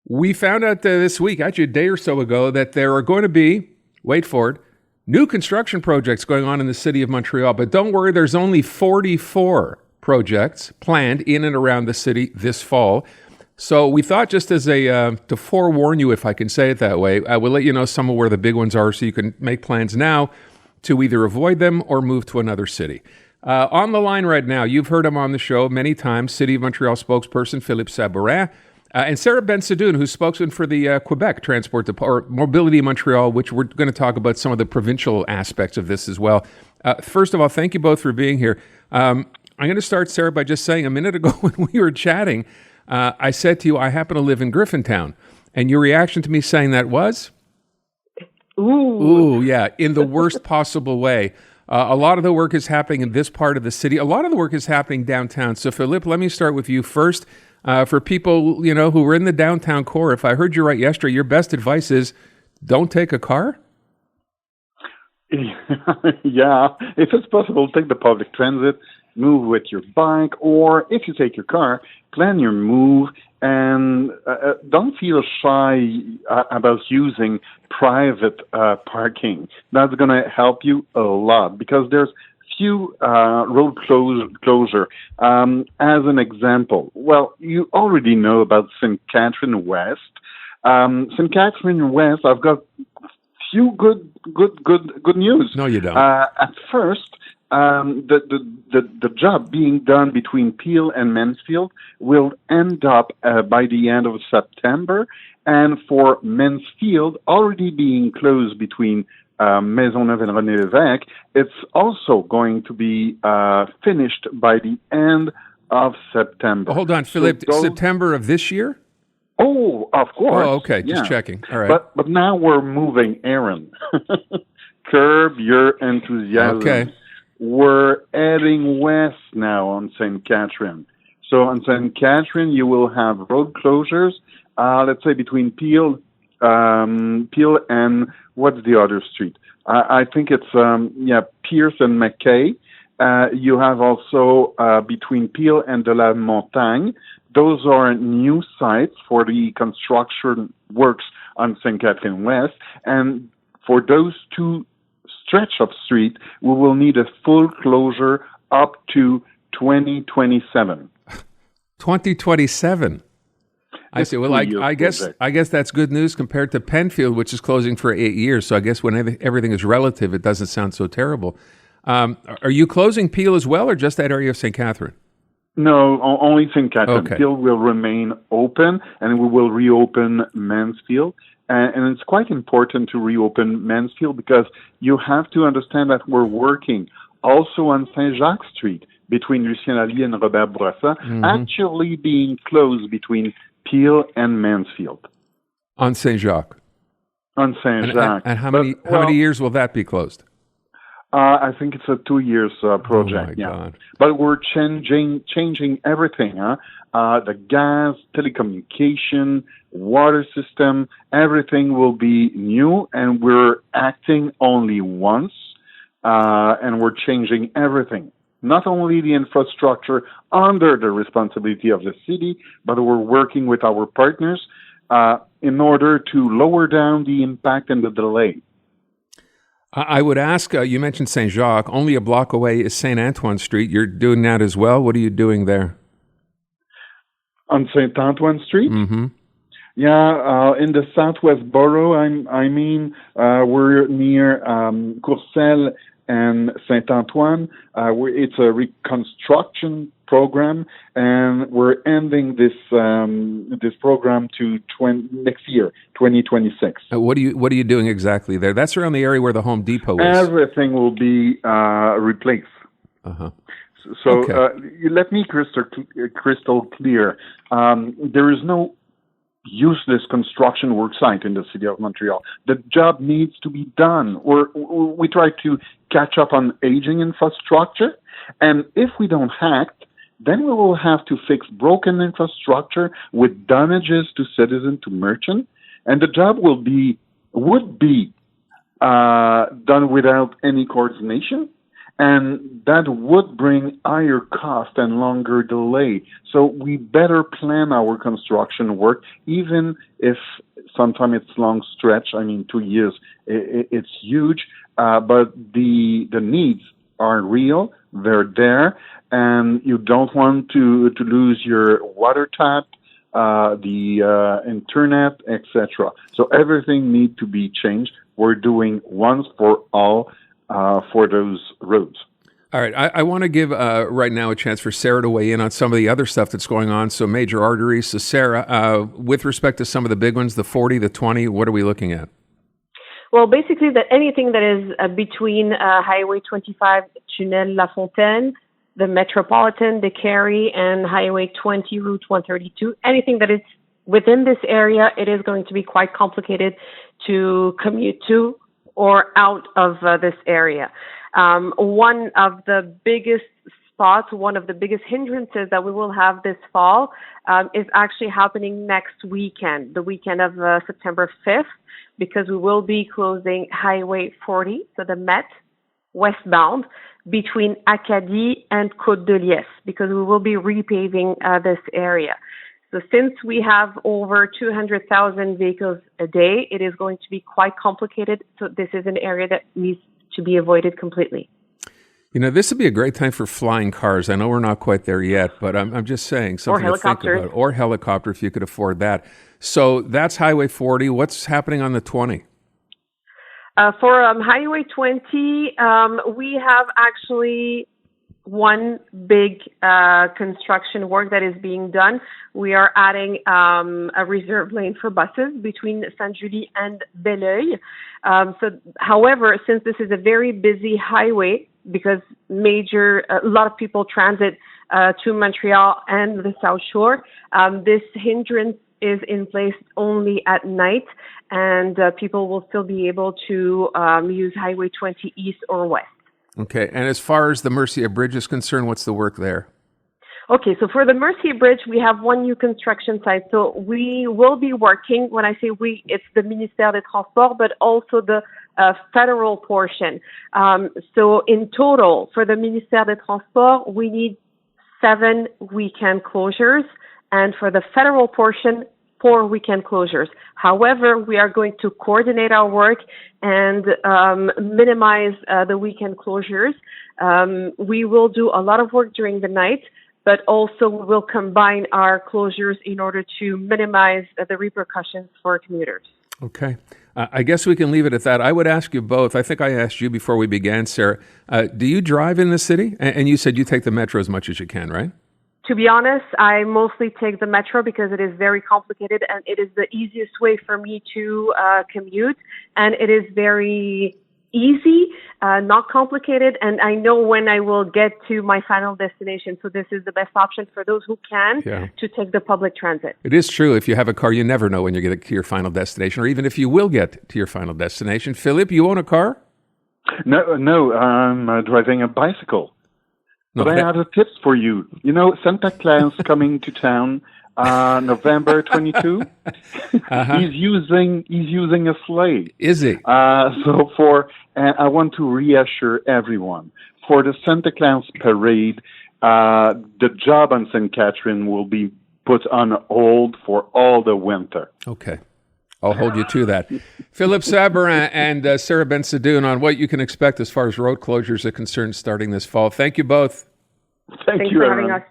We found out this week, actually a day or so ago, that there are going to be, wait for it, new construction projects going on in the city of Montreal. But don't worry, there's only 44 projects planned in and around the city this fall. So we thought, just as to forewarn you, if I can say it that way, I will let you know some of where the big ones are so you can make plans now to either avoid them or move to another city. On the line right now, you've heard him on the show many times, City of Montreal spokesperson Philippe Sabourin, and Sarah Bensadoun, who's spokesman for the Quebec Transport or Mobilité Montréal, which we're going to talk about some of the provincial aspects of this as well. First of all, thank you both for being here. I'm going to start, Sarah, by just saying a minute ago when we were chatting, I said to you, I happen to live in Griffintown. And your reaction to me saying that was? Ooh, yeah, in the worst possible way. A lot of the work is happening in this part of the city. A lot of the work is happening downtown. So, Philippe, let me start with you first. For people, who are in the downtown core, if I heard you right yesterday, your best advice is don't take a car? Yeah, if it's possible, take the public transit, move with your bike, or if you take your car, plan your move, and don't feel shy about using private parking. That's going to help you a lot because there's few road closure. As an example, well, you already know about St. Catherine West. St. Catherine West, I've got few good news. No, you don't. At first, the job being done between Peel and Mansfield will end up by the end of September, and for Mansfield already being closed between Maisonneuve and René Lévesque, it's also going to be finished by the end of September. Hold on, Philippe, September of this year? Oh, of course. Oh, okay, just checking. All right. But now we're moving, Aaron. Curb your enthusiasm. Okay. We're heading west now on St. Catherine. So on St. Catherine, you will have road closures, let's say between Peel and what's the other street? I think it's, Pierce and McKay. You have also between Peel and de la Montagne. Those are new sites for the construction works on St. Catherine West. And for those two stretch of street, we will need a full closure up to 2027. 2027? I see. Well, I guess that's good news compared to Penfield, which is closing for 8 years. So I guess when everything is relative, it doesn't sound so terrible. Are you closing Peel as well, or just that area of St. Catherine? No, only St. Catherine. Okay. Peel will remain open, and we will reopen Mansfield. And it's quite important to reopen Mansfield because you have to understand that we're working also on Saint-Jacques Street between Lucien Lallier and Robert Bourassa, actually being closed between Peel and Mansfield. On Saint-Jacques? On Saint-Jacques. And how many years will that be closed? I think it's a 2 years project. Oh my God. But we're changing everything. The gas, telecommunication, water system, everything will be new, and we're acting only once, and we're changing everything. Not only the infrastructure under the responsibility of the city, but we're working with our partners in order to lower down the impact and the delay. I would ask, you mentioned Saint-Jacques, only a block away is Saint Antoine Street. You're doing that as well. What are you doing there? On Saint Antoine Street? Mm-hmm. Yeah, in the southwest borough, we're near Courcelles and Saint Antoine. It's a reconstruction program, and we're ending this program to next year, 2026. What are you doing exactly there? That's around the area where the Home Depot is. Everything will be replaced. Uh-huh. So Okay. let me crystal clear. There is no useless construction work site in the city of Montreal. The job needs to be done. We try to catch up on aging infrastructure, and if we don't act, then we will have to fix broken infrastructure with damages to citizen, to merchant, and the job would be done without any coordination, And that would bring higher cost and longer delay. So we better plan our construction work, even if sometimes it's long stretch. I mean, 2 years, it's huge, but the needs are real. They're there, and you don't want to lose your water tap, the internet, etc. So everything needs to be changed. We're doing once for all for those roads. All right. I want to give right now a chance for Sarah to weigh in on some of the other stuff that's going on. So major arteries. So Sarah, with respect to some of the big ones, the 40, the 20, what are we looking at? Well, basically, that anything that is between Highway 25, Tunnel La Fontaine, the Metropolitan, the Carry, and Highway 20, Route 132, anything that is within this area, it is going to be quite complicated to commute to or out of this area. One of the biggest spots, one of the biggest hindrances that we will have this fall is actually happening next weekend, the weekend of September 5th, because we will be closing Highway 40, so the Met, westbound, between Acadie and Côte de Liesse, because we will be repaving this area. So since we have over 200,000 vehicles a day, it is going to be quite complicated. So this is an area that needs to be avoided completely. You know, this would be a great time for flying cars. I know we're not quite there yet, but I'm just saying something to think about. Or helicopter if you could afford that. So that's Highway 40. What's happening on the 20? For Highway 20, we have actually one big construction work that is being done. We are adding a reserve lane for buses between Saint-Julie and Belleuil. However, since this is a very busy highway, because a lot of people transit to Montreal and the South Shore, this hindrance is in place only at night, and people will still be able to use Highway 20 east or west. Okay, and as far as the Mercier Bridge is concerned, what's the work there? Okay, so for the Mercier Bridge, we have one new construction site. So we will be working, when I say we, it's the Ministère des Transports, but also the federal portion. So in total, for the Ministère des Transports, we need 7 weekend closures, and for the federal portion, 4 weekend closures. However, we are going to coordinate our work and minimize the weekend closures. We will do a lot of work during the night, but also we will combine our closures in order to minimize the repercussions for commuters. Okay. I guess we can leave it at that. I would ask you both. I think I asked you before we began, Sarah. Do you drive in the city? And you said you take the metro as much as you can, right? To be honest, I mostly take the metro because it is very complicated and it is the easiest way for me to commute. And it is very easy, not complicated. And I know when I will get to my final destination. So this is the best option for those who can to take the public transit. It is true. If you have a car, you never know when you're going to get to your final destination, or even if you will get to your final destination. Philippe, you own a car? No, I'm driving a bicycle. But I have a tips for you. You know, Santa Claus coming to town November 22. He's using a sleigh. Is he? I want to reassure everyone, for the Santa Claus parade, the job on St. Catherine will be put on hold for all the winter. Okay. I'll hold you to that. Philippe Sabourin and Sarah Bensadoun on what you can expect as far as road closures are concerned starting this fall. Thank you both. Thank you, for having us.